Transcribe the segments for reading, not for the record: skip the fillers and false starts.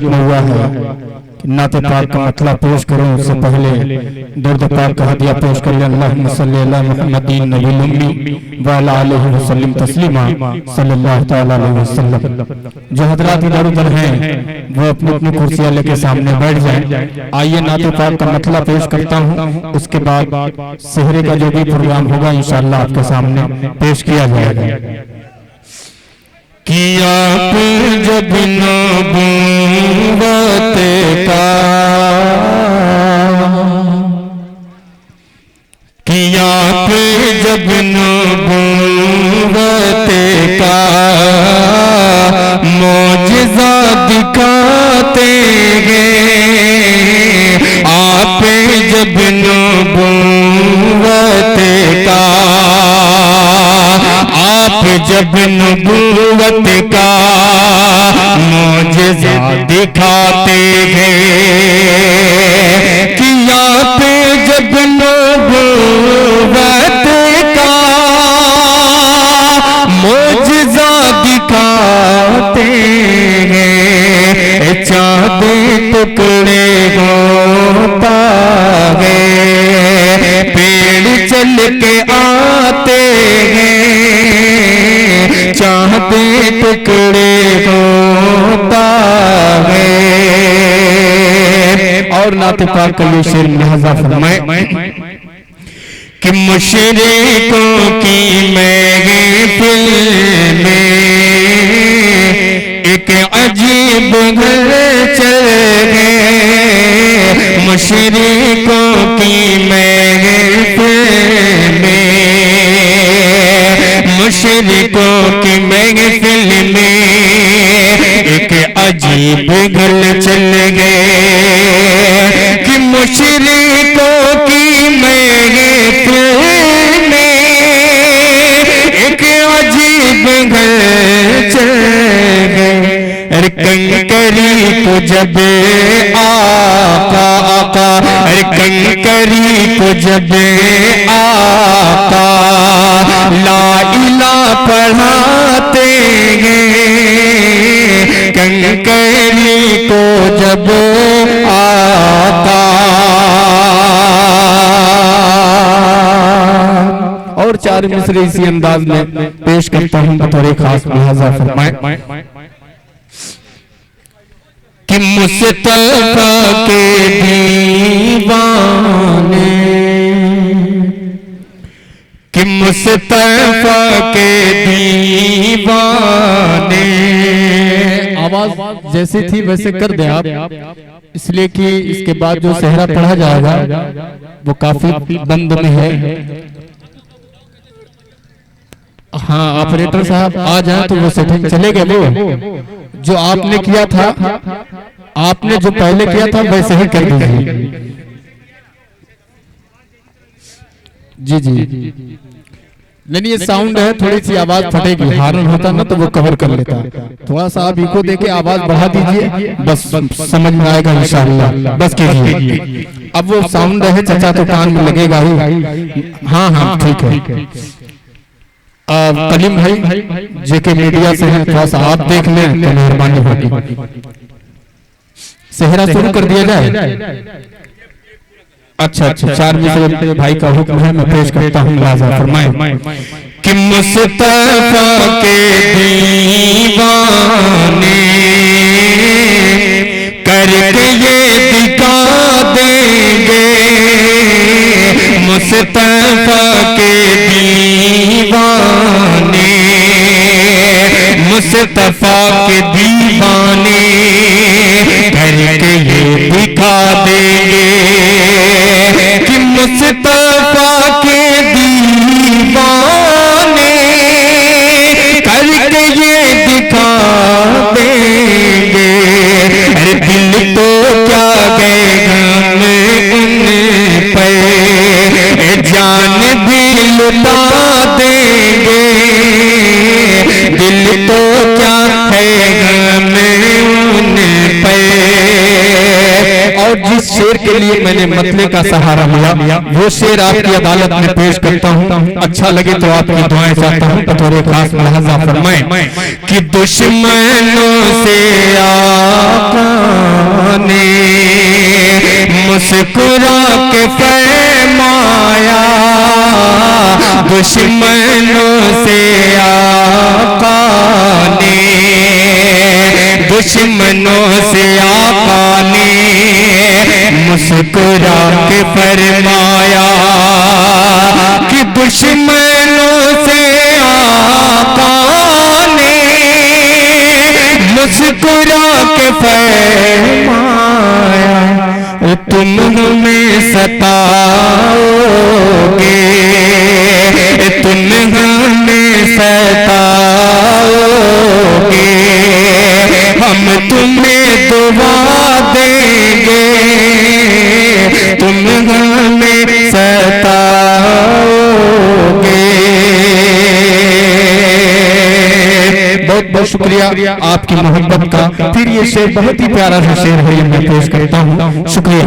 हुक्म हुआ है कि नात पाक का मतला पेश करूं, उससे पहले दर्द पाक का हदिया पेश कर लें। अल्लाहुम्मा सल्ली अला मुहम्मदिन नबील उम्मी व अला आलिहि वसल्लम तस्लीमा सल्लल्लाहु तआला अलैहि वसल्लम। जो हजरात इधर उधर हैं वो अपनी अपनी कुर्सियां लेके सामने बैठ जाएं। आइए नात पाक का मतला पेश करता हूं, उसके बाद सेहरे का जो भी प्रोग्राम होगा इंशाअल्लाह आपके सामने पेश किया जाएगा। कि आप जब नबूवत का कि आप जब नबूवत का मौजज़ा दिखाते हैं, आप जब नबूवत का आप जब नबूवत का मौजज़ा दिखाते हैं कि आप जब नबूवत का मौजज़ा दिखाते हैं, चाँद टुकड़े होता है, पेड़ चल के आते हैं, चाँद टुकड़े होता है। और नात पाक का ये शेर लिहाजा फरमाए कि मुशरिकों की महफिल में एक अजीब घर चल गए, मुशरिकों की महफिल में मुशरिकों की महफिल में एक अजीब घर चल गए कि मुशरिकों की महफिल में एक अजीब घर चल गए। अरे कंकरी को जब आका अरे कंकरी को जब आका ला इलाहा पढ़ाते हैं, कंकरी को जब आका। और चार मिसरे इसी अंदाज में पेश करता हूं बतौर खास लिहाजा फरमाए कि मुस्तफा के दीवाने कि मुस्तफा के दीवाने। आवाज जैसी थी वैसे कर दे आप, इसलिए कि इसके बाद जो सेहरा पढ़ा जाएगा वो काफी बंद में है। हाँ ऑपरेटर साहब आ जाए तो वो सेटिंग चले गए। वो जो आपने किया था, आपने जो पहले किया था वैसे ही कर दीजिए। जी जी नहीं, ये साउंड है, थोड़ी सी आवाज फटेगी। हार्न होता ना तो वो कवर कर लेता। थोड़ा सा आप इको देके आवाज बढ़ा दीजिए, बस समझ में आएगा इंशाअल्लाह। बस कीजिए। अब वो साउंड है चाचा तो कान में लगेगा ही। हाँ हाँ ठीक है। कलीम भाई जेके मीडिया से हैं, थोड़ा सा आप देख लें तो मेहरबानी होगी। सेहरा शुरू कर दिया जाए। अच्छा अच्छा, चार मिसरे भाई का हुक्म है, मैं पेश करता हूँ। लाजा फरमाए कि मुस्तफा के दीवाने करके ये दिखा देंगे, मुस्तफा के दीवाने मुस्तफा के दीवाने करके ये दिखा देंगे कि मुस्तफा के दीवाने करके ये दिखा देंगे। अरे दिल तो क्या गए गम उन पे, जान भी लुटा देंगे। दिल तो क्या है गम उन पे। और जिस शेर के लिए मैंने मतले का सहारा लिया, वो शेर आपकी अदालत में पेश करता हूँ। अच्छा लगे तो आपकी दुआएं चाहता हूँ। बतौर खास मुलाहजा फरमाएं कि दुश्मनों से आका ने मुस्कुरा के फरमाया, दुश्मनों से आका ने, दुश्मनों से आका ने मुस्कुरा के फरमाया कि दुश्मनों से आका ने मुस्कुरा के फरमाया, तुम हमें सताओगे, तुम हमें सताओगे, हम तुम्हें दुआ देंगे, तुम हमें सताओगे। बहुत बहुत शुक्रिया आपकी मोहब्बत का। फिर ये शेर बहुत ही प्यारा सा शेर है, ये मैं पेश करता हूँ। शुक्रिया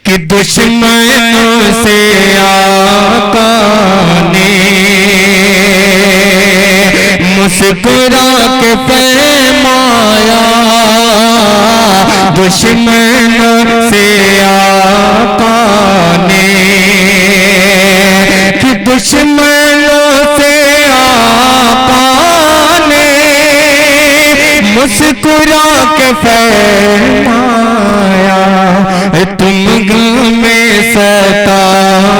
कि दुश्मनों से आका ने मुस्कुरा के फरमाया, दुश्मनों से आका ने, कि दुश्मनों से आका ने मुस्कुरा के फरमाया, तुम हमें सताओगे,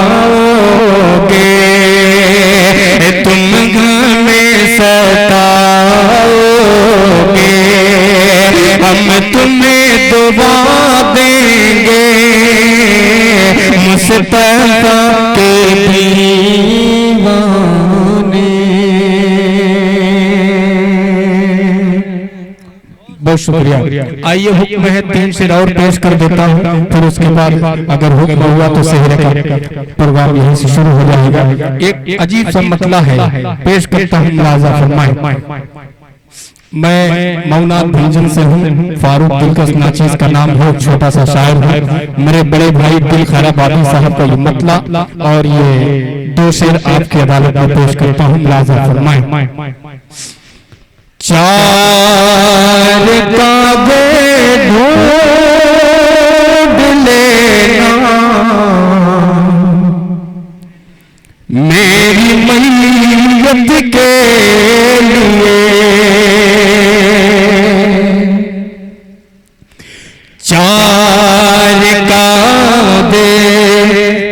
तुम हमें सताओगे, हम तुम्हें दुआ देंगे, मुस्तफा के दीवाने। बहुत शुक्रिया। आइए हुक्म है 3 शेर और पेश कर देता हूँ, फिर उसके बाद अगर हुक्म हुआ तो सेहरे का प्रोग्राम यहीं से शुरू हो जाएगा। एक अजीब सा मतला है, पेश करता हूँ, मुलाजा फरमाएं। मैं मौनाद भंजन से हूँ, फारूक दिलकश नाचीज का नाम है, छोटा सा शायर है। मेरे बड़े भाई दिल खैराबादी साहब का ये मतला और ये 2 शेर आपकी अदालत में पेश करता हूँ, मुलाजा फरमाएं। 4 काबे ढूंढ लेना मेरी मैयत के लिए, 4 काबे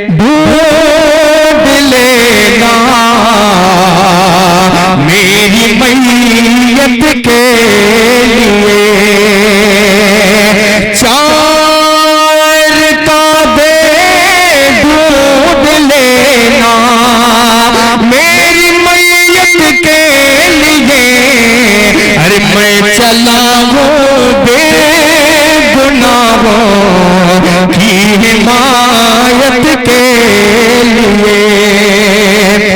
ढूंढ लेना मेरी मैयत के लिए, 4 काबे ढूंढ लेना मेरी मैयत के लिए। अरे मैं चला हूँ बेगुनाहों की हिमायत के लिए।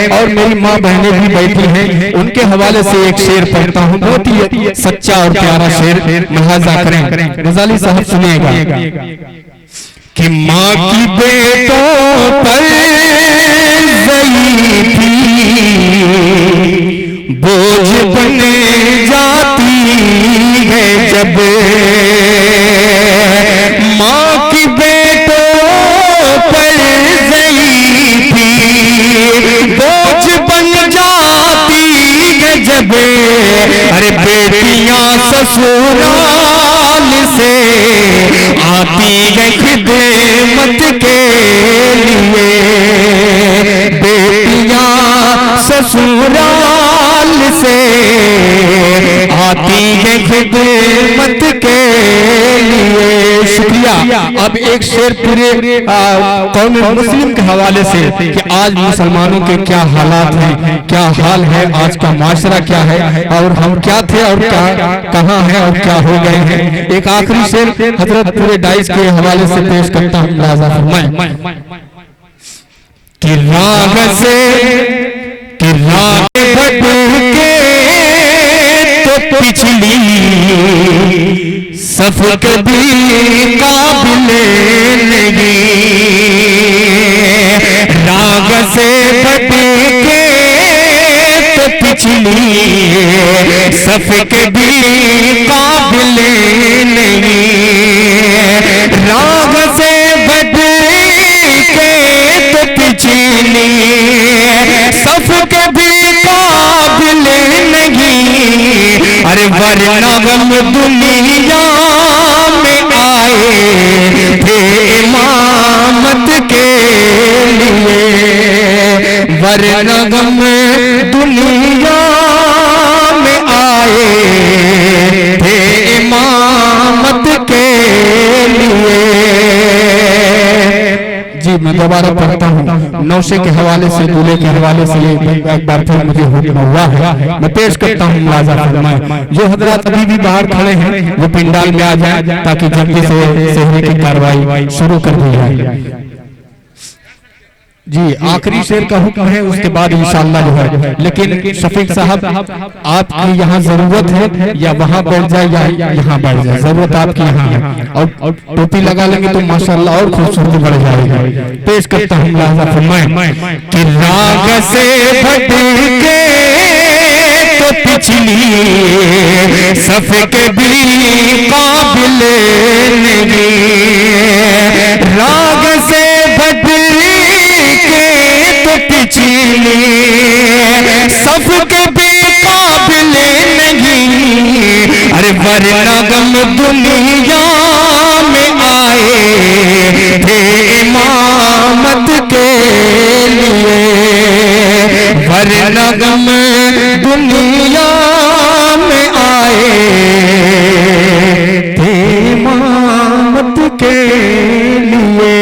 और मेरी माँ बहनें भी बैठी हैं, उनके हवाले से एक शेर पढ़ता हूँ, बहुत ही सच्चा और प्यारा शेर, मुलाजा करें। गजाली साहब सुनिएगा कि माँ की बेटों पर ज़ईफ़ी बोझ बन जाती है जब, माँ की बेटों पर ज़ईफ़ी बोझ बन जाती है जब। अरे बेटियां ससुराल से आती है खिदमत के लिए, बेटियां ससुराल से आती है खिदमत के लिए। शुक्रिया। अब एक शेर पूरे कौम मुस्लिम के हवाले से कि आज मुसलमानों के क्या हालात हैं, क्या हाल है, आज का माशरा क्या है, और हम क्या थे और क्या कहाँ हैं और क्या हो गए हैं। एक आखिरी शेर हजरत पूरे डाइस के हवाले से पेश करता हूँ, मुलाजा फरमाएं कि राह से कि राह भटके तो तो पिछली सफ कभी काबिल नहीं, राग से भटके तो पिछली सफ कभी काबिल नहीं, राग से भटके तो पिछली सफ कभी काबिल नहीं। अरे वरना गम दुनिया में आए थे इमामत के लिए, वरना गम दुनिया में आए थे इमामत के लिए। जी मैं दोबारा पढ़ता हूँ नौशे के हवाले से, दूल्हे के हवाले से एक बार फिर मुझे हुक्म हुआ है, मैं पेश करता हूँ मुलाजा फरमाएं। जो हजरात अभी भी बाहर खड़े हैं वो पिंडाल में आ जाए ताकि जल्दी से सेहरे की कार्रवाई शुरू कर दी जाए। जी आखिरी शेर का हुक्म है, उसके बाद इंशाअल्लाह जो है, लेकिन शफीक साहब आपकी यहाँ जरूरत है या वहाँ बैठ जाए या यहाँ बैठ जाए, जरूरत आपकी यहाँ है, और टोपी लगा लेंगे तो माशाअल्लाह और खूबसूरती बढ़ जाएगी। पेश करता हूँ मुलाजा फरमाएं कि राग से भटके तो पिछली सफ कभी काबिल नहीं, राग से भटके तो पिछली सफ कभी काबिल नहीं। अरे वरना गम दुनिया में आए थे इमामत के लिए, वरना गम दुनिया में आए थे इमामत के लिए।